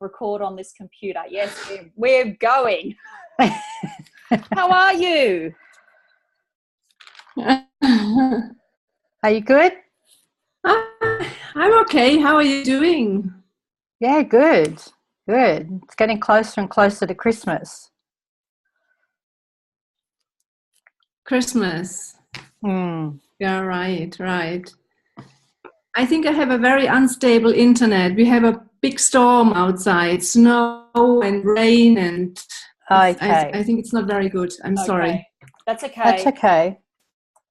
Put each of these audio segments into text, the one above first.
record on this computer. Yes, we're going. How are you? Are you good? I'm okay. How are you doing? Yeah, good. Good. It's getting closer and closer to Christmas. Christmas. Yeah, right. I think I have a very unstable internet. We have a big storm outside, snow and rain, and okay. I think it's not very good. I'm sorry. That's okay. That's okay.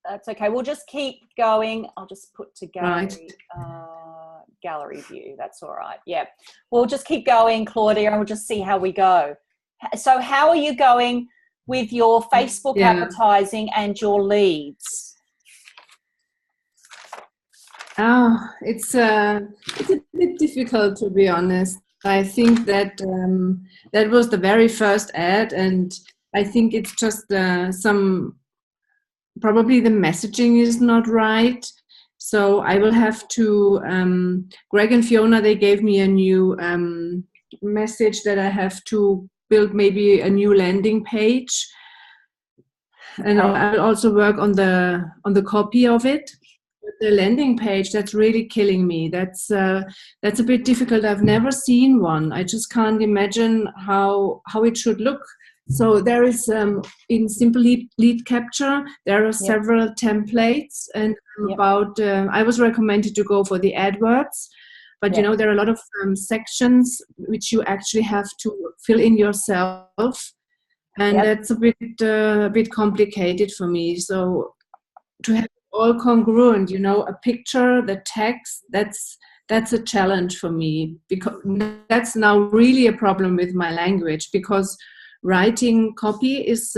That's okay. We'll just keep going. I'll just put to gallery, Right. gallery view. That's all right. Yeah. We'll just keep going, Claudia, and we'll just see how we go. So how are you going with your Facebook advertising and your leads? Oh, it's a bit difficult, to be honest. I think that that was the very first ad, and I think it's just probably the messaging is not right. So I will have to, Greg and Fiona, they gave me a new message that I have to build maybe a new landing page. And I will also work on the copy of it. The landing page, that's really killing me. That's a bit difficult. I've never seen one. I just can't imagine how it should look. So there is in Simple Lead Capture, there are several templates, and I was recommended to go for the AdWords, but you know, there are a lot of sections which you actually have to fill in yourself, and that's a bit complicated for me. So to have all congruent, you know, a picture, the text, that's a challenge for me, because that's now really a problem with my language, because writing copy is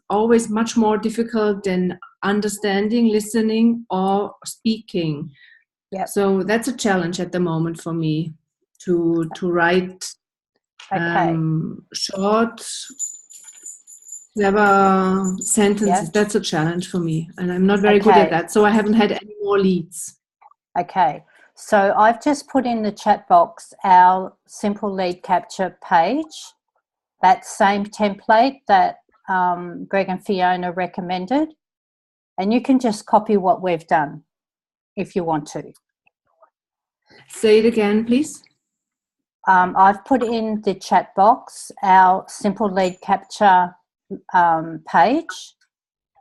always much more difficult than understanding, listening, or speaking. So that's a challenge at the moment for me to write short, clever sentences. That's a challenge for me, and I'm not very good at that, so I haven't had any more leads. Okay, so I've just put in the chat box our Simple Lead Capture page, that same template that Greg and Fiona recommended, and you can just copy what we've done if you want to. Say it again, please. I've put in the chat box our Simple Lead Capture page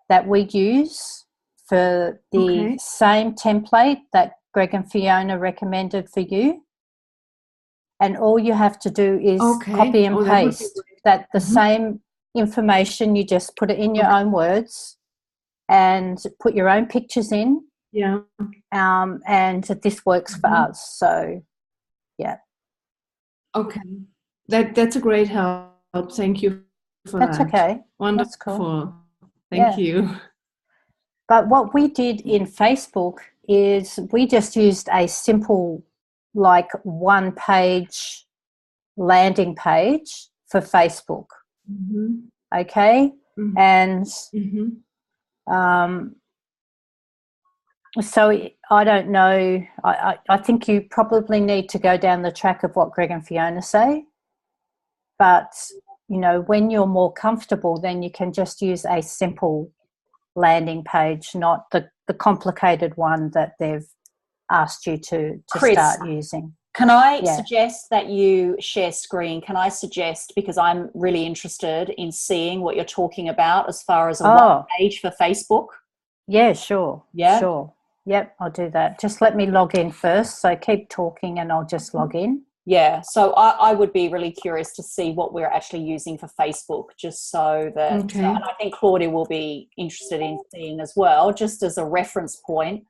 that we use for the same template that Greg and Fiona recommended for you, and all you have to do is copy and paste that the same information. You just put it in your own words and put your own pictures in, and this works for us. So that's a great help. Thank you for that. That's okay. Wonderful. That's cool. Thank you. But what we did in Facebook is we just used a simple, like, one-page landing page for Facebook. Okay? And so I don't know. I think you probably need to go down the track of what Greg and Fiona say. But, you know, when you're more comfortable, then you can just use a simple landing page, not the complicated one that they've asked you to Chris, start using. Can I suggest that you share screen? Can I suggest, because I'm really interested in seeing what you're talking about as far as a one page for Facebook? Yeah, sure. Yeah? Sure. Yep, I'll do that. Just let me log in first. So keep talking and I'll just log in. Yeah, so I would be really curious to see what we're actually using for Facebook, just so that, and I think Claudia will be interested in seeing as well, just as a reference point.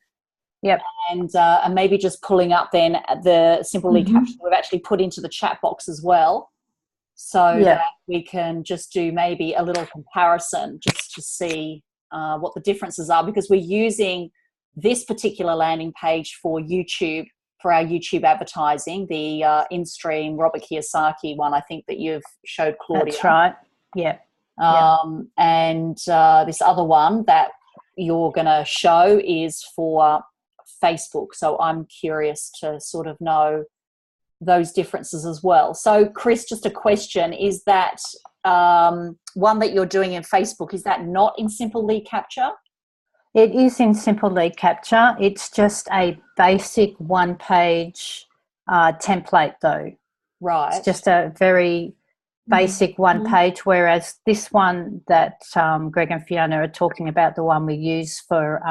Yep. And maybe just pulling up then the Simple Lead Capture we've actually put into the chat box as well, so that we can just do maybe a little comparison just to see what the differences are, because we're using this particular landing page for YouTube, for our YouTube advertising, the in-stream Robert Kiyosaki one, I think that you've showed Claudia. That's right. Yeah. And this other one that you're going to show is for Facebook. So I'm curious to sort of know those differences as well. So Chris, just a question, is that one that you're doing in Facebook, is that not in Simple Lead Capture? It is in Simple Lead Capture. It's just a basic one-page template though. Right. It's just a very basic one page, whereas this one that Greg and Fiona are talking about, the one we use for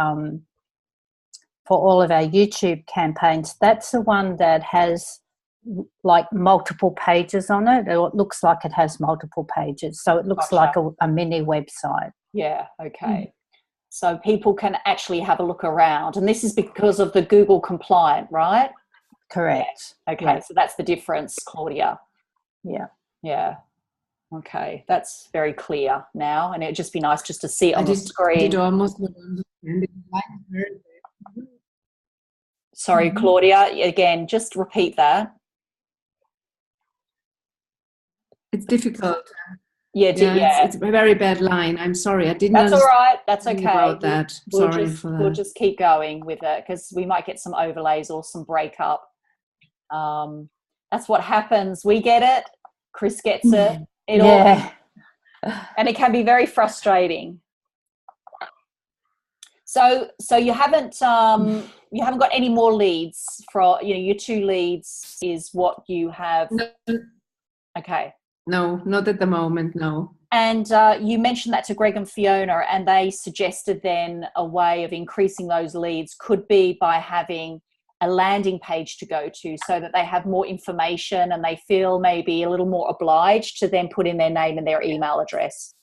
all of our YouTube campaigns, that's the one that has like multiple pages on it. It looks like it has multiple pages, so it looks like a mini website. Yeah, okay. So people can actually have a look around, and this is because of the Google compliant, right? Correct. Yeah. Okay, so that's the difference, Claudia. Yeah. Okay, that's very clear now, and it'd just be nice just to see it on the screen. I did almost not understand it. Sorry, Claudia, again, just repeat that. It's difficult. Yeah. It's a very bad line. I'm sorry, I didn't. That's all right. That's okay. About that. Sorry for that. We'll just keep going with it because we might get some overlays or some breakup. That's what happens. We get it. Chris gets it. And it can be very frustrating. So you haven't got any more leads for, your 2 leads is what you have. No. Okay. No, not at the moment. No. And you mentioned that to Greg and Fiona, and they suggested then a way of increasing those leads could be by having a landing page to go to, so that they have more information and they feel maybe a little more obliged to then put in their name and their email address.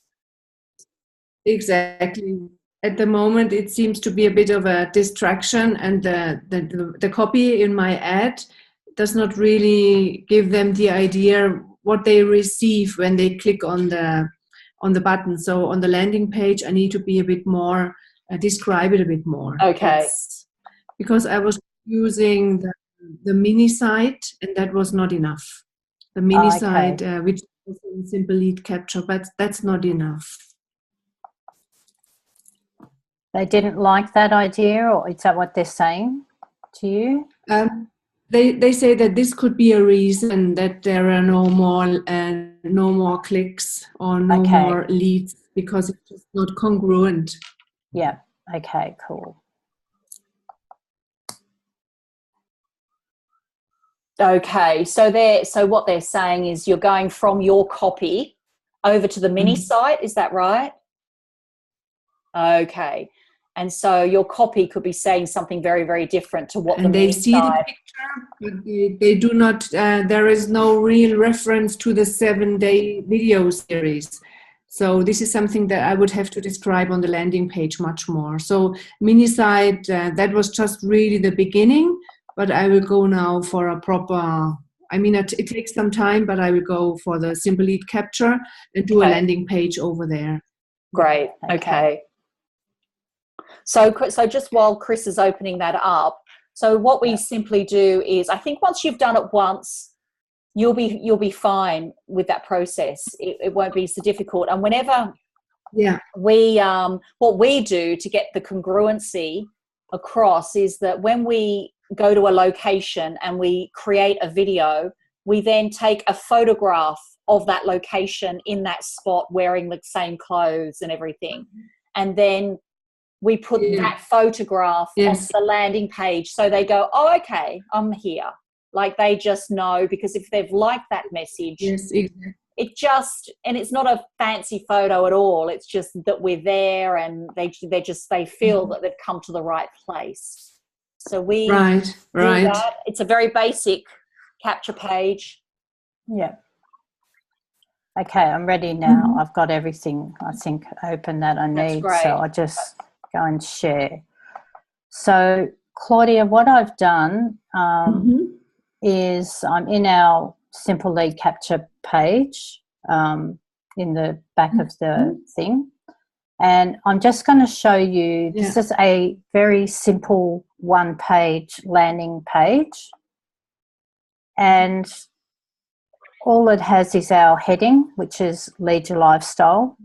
Exactly. At the moment, it seems to be a bit of a distraction, and the copy in my ad does not really give them the idea what they receive when they click on the button. So on the landing page, I need to be a bit more, describe it a bit more. Okay. Because I was using the mini site, and that was not enough. The mini site, which is in Simple Lead Capture, but that's not enough. They didn't like that idea, or is that what they're saying to you? They say that this could be a reason that there are no more clicks or no more leads, because it's just not congruent. Yeah. Okay. Cool. Okay. So what they're saying is you're going from your copy over to the mini site. Is that right? Okay. And so your copy could be saying something very, very different to what the mini site. And they see the picture, but they do not, there is no real reference to the 7-day video series. So this is something that I would have to describe on the landing page much more. So mini site, that was just really the beginning, but I will go now for a proper, it takes some time, but I will go for the Simple Lead Capture and do a landing page over there. Great. Okay. So just while Chris is opening that up, so what we simply do is, I think once you've done it once, you'll be fine with that process. It won't be so difficult. And whenever we, what we do to get the congruency across is that when we go to a location and we create a video, we then take a photograph of that location in that spot wearing the same clothes and everything. And then we put that photograph on the landing page, so they go, oh, okay, I'm here. Like they just know, because if they've liked that message, it just, and it's not a fancy photo at all. It's just that we're there, and they feel that they've come to the right place. So we do that. It's a very basic capture page. Yeah. Okay, I'm ready now. I've got everything, I think, open that I need. So I just go and share. So Claudia, what I've done is I'm in our Simple Lead Capture page in the back of the thing, and I'm just going to show you, this is a very simple one-page landing page, and all it has is our heading, which is Lead Your Lifestyle,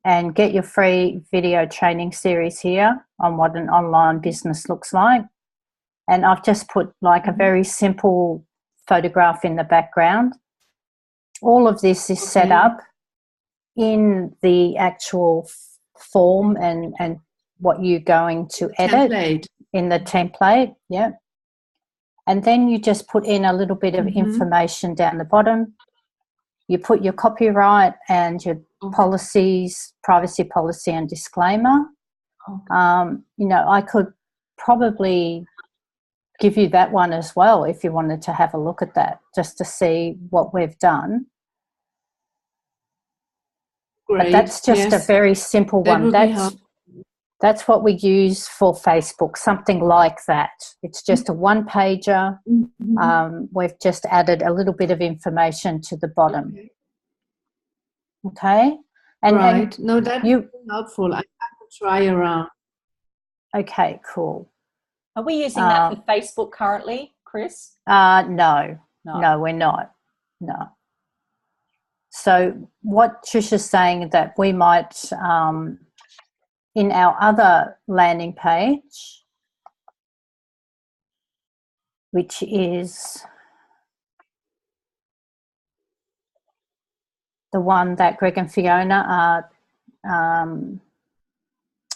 and get your free video training series here on what an online business looks like. And I've just put like a very simple photograph in the background. All of this is set up in the actual form and what you're going to edit in the template. Yeah. And then you just put in a little bit of information down the bottom. You put your copyright and your policies, privacy policy and disclaimer. I could probably give you that one as well if you wanted to have a look at that, just to see what we've done. Great. But that's just a very simple one. That's what we use for Facebook, something like that. It's just a one-pager. We've just added a little bit of information to the bottom. Okay? And no, that's helpful. I will try around. Okay, cool. Are we using that for Facebook currently, Chris? No, we're not. No. So what Trish is saying that we might, in our other landing page, which is the one that Greg and Fiona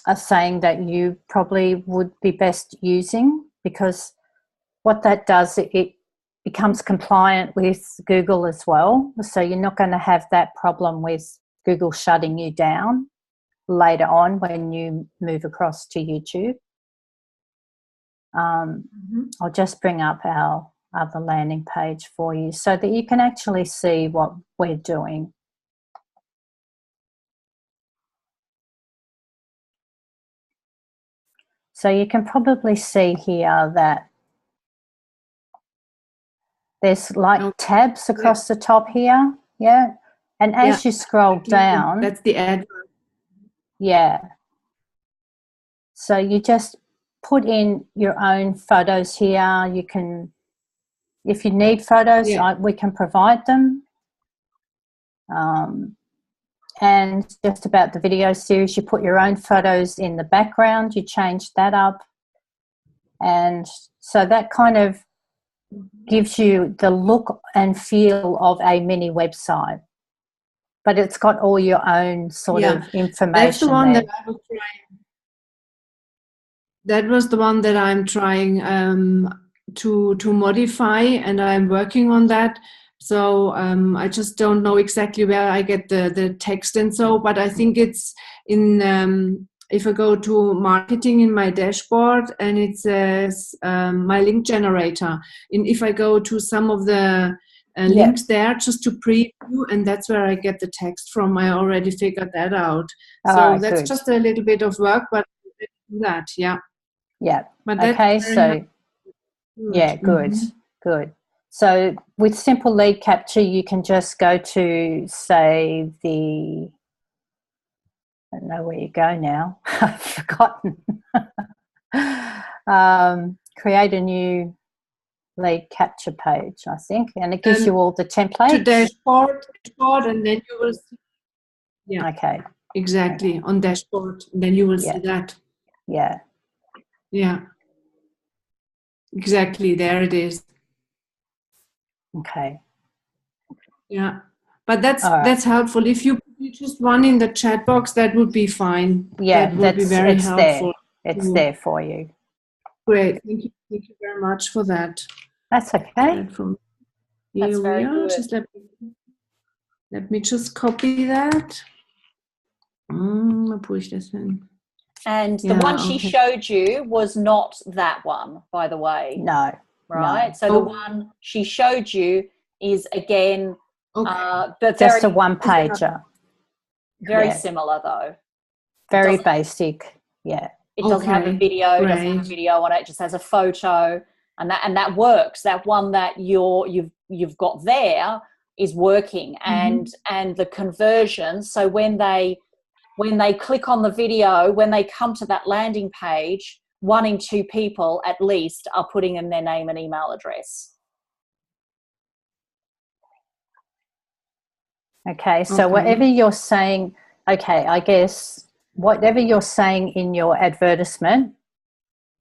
are saying that you probably would be best using, because what that does, it becomes compliant with Google as well. So you're not going to have that problem with Google shutting you down later on when you move across to YouTube. I'll just bring up our other landing page for you so that you can actually see what we're doing. So you can probably see here that there's like tabs across the top here, and as you scroll down, that's the ad. So you just put in your own photos here. You can, if you need photos, we can provide them. And just about the video series, you put your own photos in the background, you change that up, and so that kind of gives you the look and feel of a mini website, but it's got all your own sort of information. That's the one there. that I was trying. That was the one that I'm trying to modify, and I'm working on that. So I just don't know exactly where I get the text and so, but I think it's in if I go to marketing in my dashboard, and it says my link generator, and if I go to some of the links there just to preview, and that's where I get the text from. I already figured that out. So that's just a little bit of work, but that, But okay, so good. So with simple lead capture, you can just go to, say, I don't know where you go now. I've forgotten. Create a new lead capture page, I think, and it gives you all the templates. To dashboard, and then you will see. Okay. Exactly, on dashboard, and then you will see that. Yeah. Exactly, there it is. Okay. Yeah, but that's helpful. If you just one in the chat box, that would be fine. That would be very helpful. It's there for you. Great, thank you very much for that. That's okay. That's very good. Just let me just copy that. I'll push this in. And the one she showed you was not that one, by the way. No. Right? No. So the one she showed you is, again, but just a one-pager. Very similar, though. Very basic, It doesn't have a video, doesn't have a video on it, it just has a photo, and that works. That one that you've got there is working, and the conversion, so when they click on the video, when they come to that landing page, 1 in 2 people at least are putting in their name and email address. Okay, so whatever you're saying, I guess whatever you're saying in your advertisement,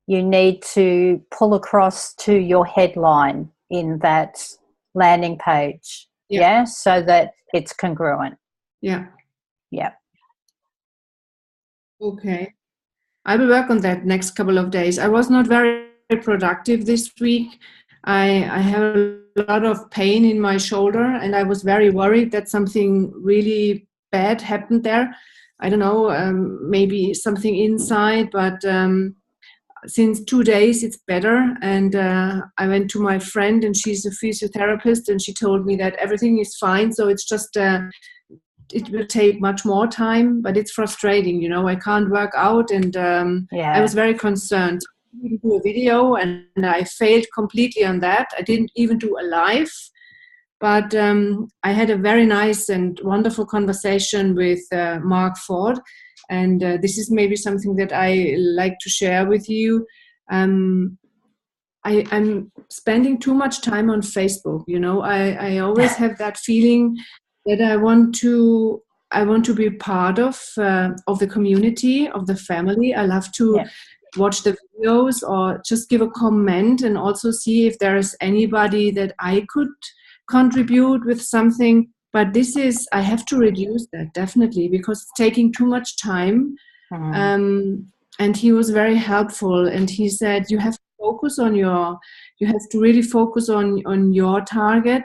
you need to pull across to your headline in that landing page. Yeah. So that it's congruent. Yeah. Yeah. Okay. I will work on that next couple of days. I was not very productive this week. I have a lot of pain in my shoulder, and I was very worried that something really bad happened there. I don't know, maybe something inside, but since 2 days it's better. And I went to my friend, and she's a physiotherapist, and she told me that everything is fine. So it's just it will take much more time, but it's frustrating, I can't work out, and I was very concerned. I didn't do a video, and I failed completely on that. I didn't even do a live, but I had a very nice and wonderful conversation with Mark Ford, and this is maybe something that I like to share with you. I'm spending too much time on Facebook. I always have that feeling that I want to be part of the community, of the family. I love to watch the videos or just give a comment, and also see if there is anybody that I could contribute with something. But I have to reduce that, definitely, because it's taking too much time. And he was very helpful, and he said you have to really focus on your target.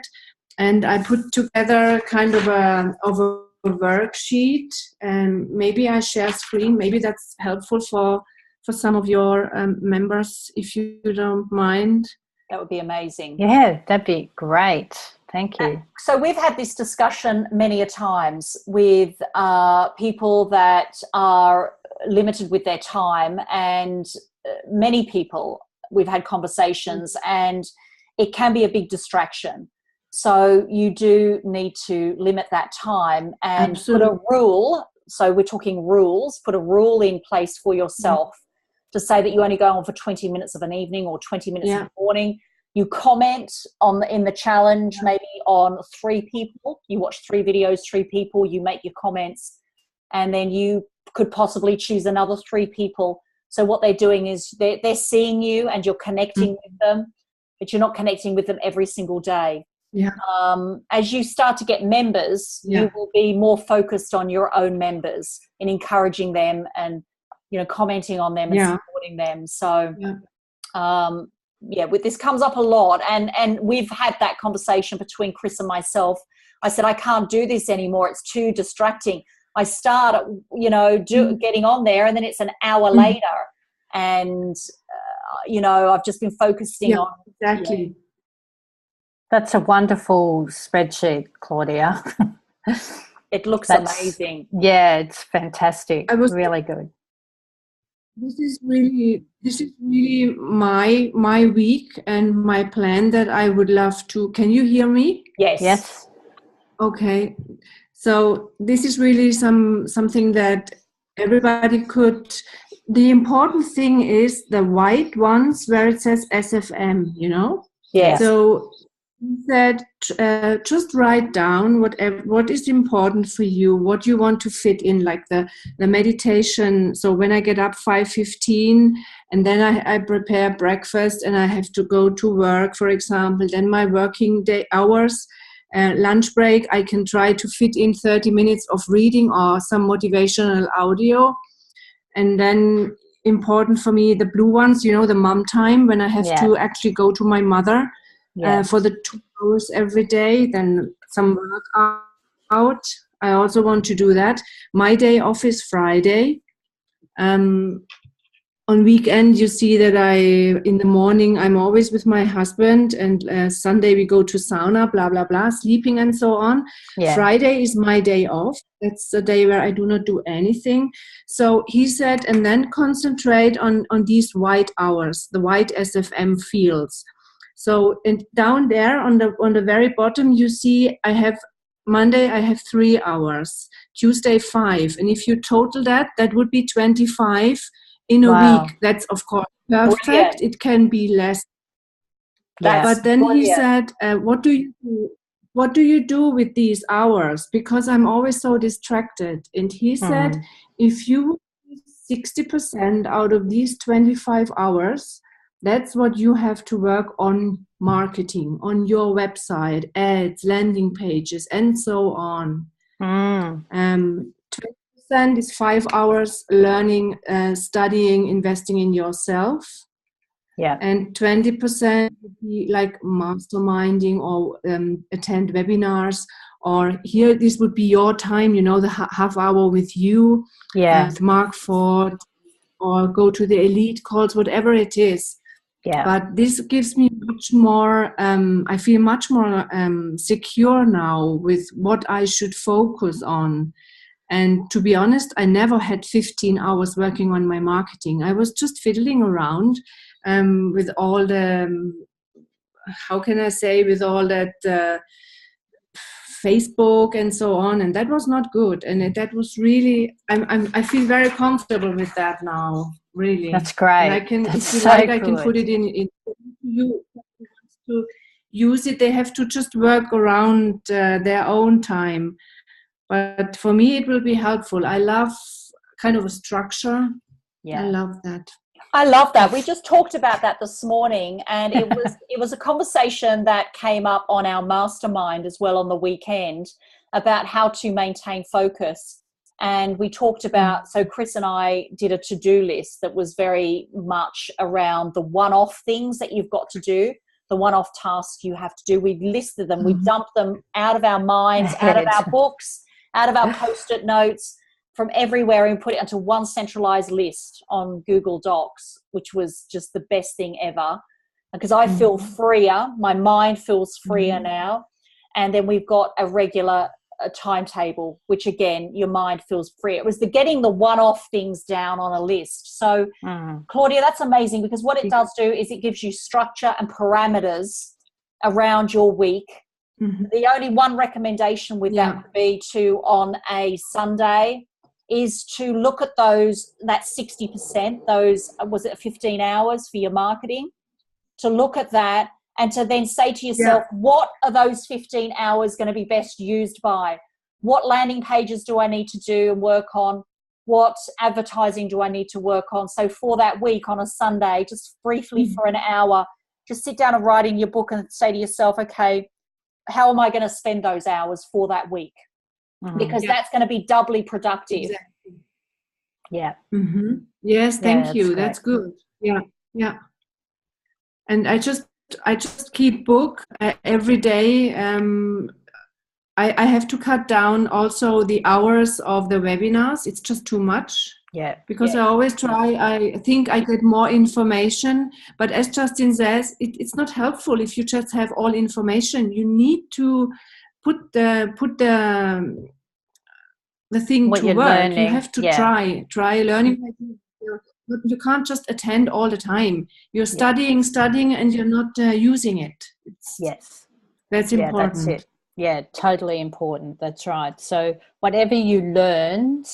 And I put together kind of a worksheet, and maybe I share screen. Maybe that's helpful for some of your members, if you don't mind. That would be amazing. Yeah, that'd be great. Thank you. So we've had this discussion many a times with people that are limited with their time, and many people we've had conversations, and it can be a big distraction. So you do need to limit that time and put a rule. So we're talking rules. Put a rule in place for yourself to say that you only go on for 20 minutes of an evening or 20 minutes in the morning. You comment in the challenge maybe on 3 people. You watch 3 videos, 3 people. You make your comments, and then you could possibly choose another 3 people. So what they're doing is they're seeing you, and you're connecting with them, but you're not connecting with them every single day. Yeah. As you start to get members, you will be more focused on your own members and encouraging them, and commenting on them and supporting them. So this comes up a lot, and we've had that conversation between Chris and myself. I said I can't do this anymore, it's too distracting. I start getting on there, and then it's an hour later, and I've just been focusing on exactly. That's a wonderful spreadsheet, Claudia. It looks amazing. Yeah, it's fantastic. Really good. This is really my week and my plan that I would love to. Can you hear me? Yes. Okay. So this is really something that everybody could. The important thing is the white ones where it says SFM. Yes. So he said, just write down what is important for you, what you want to fit in, like the meditation. So when I get up 5:15, and then I prepare breakfast, and I have to go to work, for example, then my working day hours, lunch break, I can try to fit in 30 minutes of reading or some motivational audio. And then important for me, the blue ones, the mom time, when I have to actually go to my mother. For the 2 hours every day, then some workout. I also want to do that. My day off is Friday. On weekend, you see that in the morning, I'm always with my husband, and Sunday we go to sauna, blah, blah, blah, sleeping and so on. Yeah. Friday is my day off. That's the day where I do not do anything. So he said, and then concentrate on these white hours, the white SFM fields. So down there on the very bottom, you see Monday I have 3 hours, Tuesday 5. And if you total that would be 25 in a week. That's, of course, perfect. Brilliant. It can be less. But then he said, what do you do with these hours? Because I'm always so distracted. And he said, if you 60% out of these 25 hours, that's what you have to work on, marketing, on your website, ads, landing pages, and so on. 20% is 5 hours learning, studying, investing in yourself. Yeah. And 20% would be like masterminding or attend webinars, or here this would be your time, you know, the half hour with you, with Mark Ford, or go to the elite calls, whatever it is. Yeah. But this gives me much more, I feel much more secure now with what I should focus on. And to be honest, I never had 15 hours working on my marketing. I was just fiddling around with all the, how can I say, with all that Facebook and so on, and that was not good. And that was really, I feel very comfortable with that now. Really, that's great. And I can, that's if you so like, good. I can put it in you to use it. They have to just work around their own time. But for me, it will be helpful. I love kind of a structure. Yeah. I love that. I love that. We just talked about that this morning, and it was a conversation that came up on our mastermind as well on the weekend about how to maintain focus. And we talked about, so Chris and I did a to-do list that was very much around the one-off things that you've got to do, the one-off tasks you have to do. We've listed them, we've dumped them out of our minds, out of our books, out of our post-it notes, from everywhere, and put it into one centralized list on Google Docs, which was just the best thing ever, because I feel freer. My mind feels freer now. And then we've got a regular timetable, which again, your mind feels free. It was the getting the one-off things down on a list. So Claudia, that's amazing, because what it does do is it gives you structure and parameters around your week. The only one recommendation with that would be to, on a Sunday, is to look at that 60%, was it 15 hours for your marketing? To look at that and to then say to yourself, what are those 15 hours going to be best used by? What landing pages do I need to do and work on? What advertising do I need to work on? So for that week on a Sunday, just briefly for an hour, just sit down and write in your book and say to yourself, okay, how am I going to spend those hours for that week? Because that's going to be doubly productive. Exactly. Yeah. Yes, thank you. Great. That's good. Yeah. And I just keep book every day. I have to cut down also the hours of the webinars. It's just too much. Yeah. Because I always try, I think I get more information, but as Justin says, it's not helpful if you just have all information. You need to put the thing what to you're work. learning. You have to try learning. You can't just attend all the time. You're studying, and you're not using it. That's important. That's it. Yeah, totally important. That's right. So whatever you learn,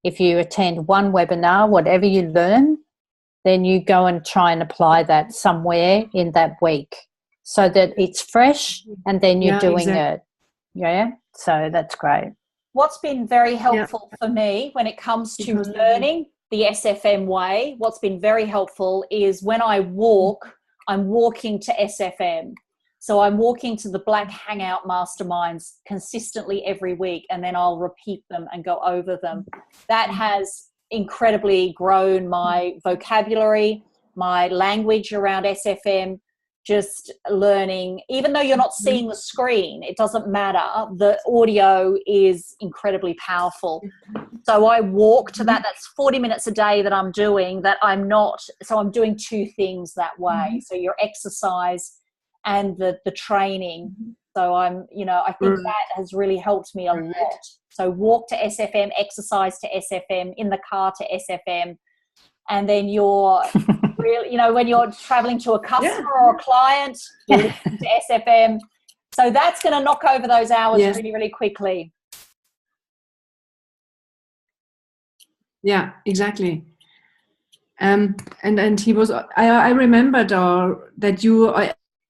if you attend one webinar, whatever you learn, then you go and try and apply that somewhere in that week so that it's fresh, and then you're doing it. Yeah, so that's great. What's been very helpful for me when it comes to learning the SFM way, what's been very helpful is when I walk, I'm walking to SFM. So I'm walking to the Black Hangout Masterminds consistently every week, and then I'll repeat them and go over them. That has incredibly grown my vocabulary, my language around SFM, just learning. Even though you're not seeing the screen, it doesn't matter. The audio is incredibly powerful. So I walk to that. That's 40 minutes a day that I'm doing that I'm not. So I'm doing two things that way. So your exercise and the training. So I think that has really helped me a lot. So walk to SFM, exercise to SFM, in the car to SFM, and then you're really, when you're traveling to a customer or a client, you listen to SFM. So that's going to knock over those hours really, really quickly. Yeah, exactly. And he was. I remembered that you.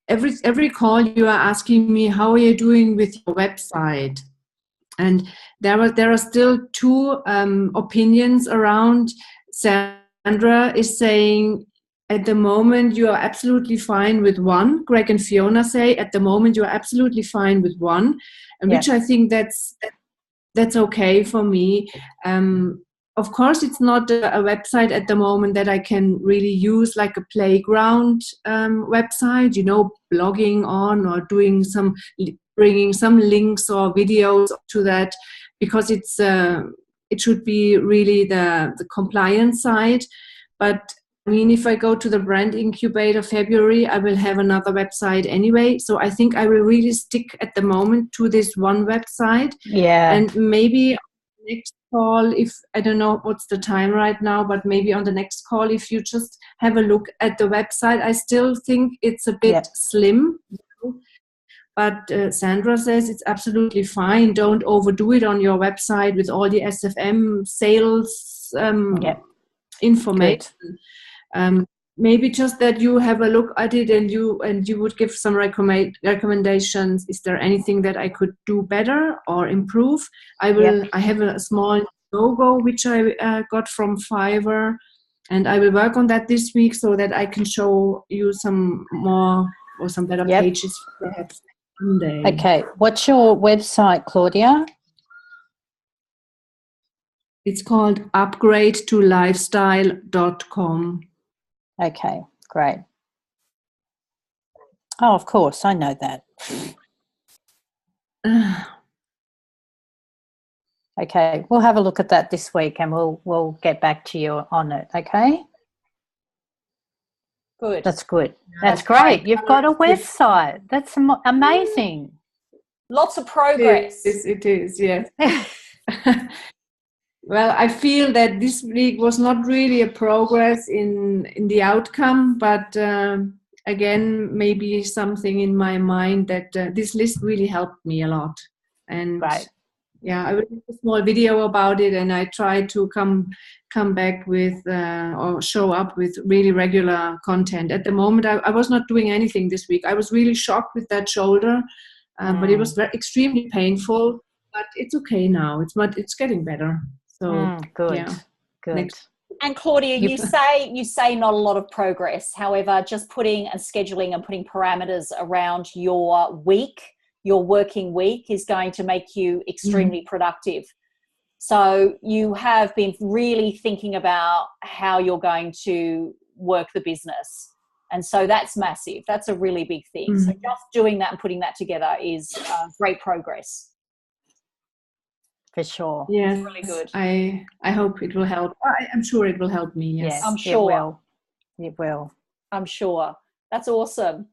Every call you are asking me, how are you doing with your website? And there are still two opinions around. Sandra is saying at the moment you are absolutely fine with one. Greg and Fiona say at the moment you are absolutely fine with one, and which I think that's okay for me. Of course, it's not a website at the moment that I can really use like a playground website, blogging on or bringing some links or videos to that, because it should be really the compliance side. But I mean, if I go to the brand incubator February, I will have another website anyway. So I think I will really stick at the moment to this one website. Yeah. And maybe next call, if I don't know what's the time right now, but maybe on the next call, if you just have a look at the website, I still think it's a bit slim. But Sandra says it's absolutely fine. Don't overdo it on your website with all the SFM sales information. Maybe just that you have a look at it and you would give some recommendations. Is there anything that I could do better or improve? I have a small logo which I got from Fiverr, and I will work on that this week so that I can show you some more or some better pages perhaps someday. Okay, what's your website, Claudia? It's called upgradeToLifestyle.com. Okay, great. Oh, of course, I know that. Okay, we'll have a look at that this week and we'll get back to you on it, okay? Good. That's good. That's great. You've got a website. That's amazing. Lots of progress. It is, yes. Well, I feel that this week was not really a progress in the outcome, but again, maybe something in my mind that this list really helped me a lot. And I will make a small video about it, and I try to come back with or show up with really regular content. At the moment, I was not doing anything this week. I was really shocked with that shoulder, but it was extremely painful. But it's okay now. It's getting better. So good. And Claudia, you say not a lot of progress. However, just putting and scheduling and putting parameters around your week, your working week, is going to make you extremely productive. So you have been really thinking about how you're going to work the business. And so that's massive. That's a really big thing. So just doing that and putting that together is great progress. For sure. Yes, really good. I hope it will help. I'm sure it will help me. Yes, I'm sure. It will. I'm sure. That's awesome.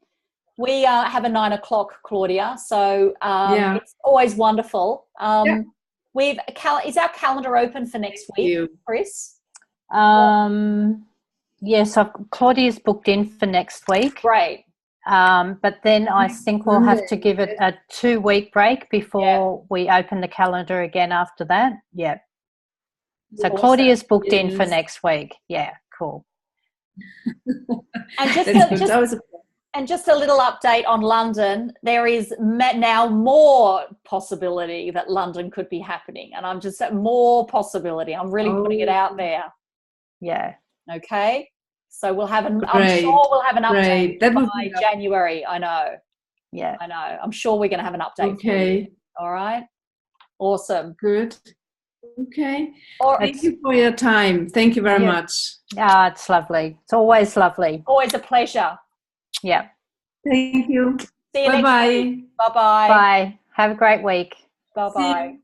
We have a 9 o'clock, Claudia. So it's always wonderful. Is our calendar open for next week, Chris? Yes, Claudia's booked in for next week. Great. But then I think we'll have to give it a 2-week break before we open the calendar again after that. Yeah. So awesome. Claudia's booked in for next week. Yeah, cool. And just a little update on London. There is now more possibility that London could be happening. And I'm just more possibility. I'm really putting it out there. Yeah. Okay. So I'm sure we'll have an update by January. I know. Yeah. I know. I'm sure we're going to have an update. Okay. All right. Awesome. Good. Okay. Thank you for your time. Thank you very much. It's lovely. It's always lovely. Always a pleasure. Yeah. Thank you. See you next week. Bye-bye. Bye. Have a great week. Bye-bye. Bye-bye.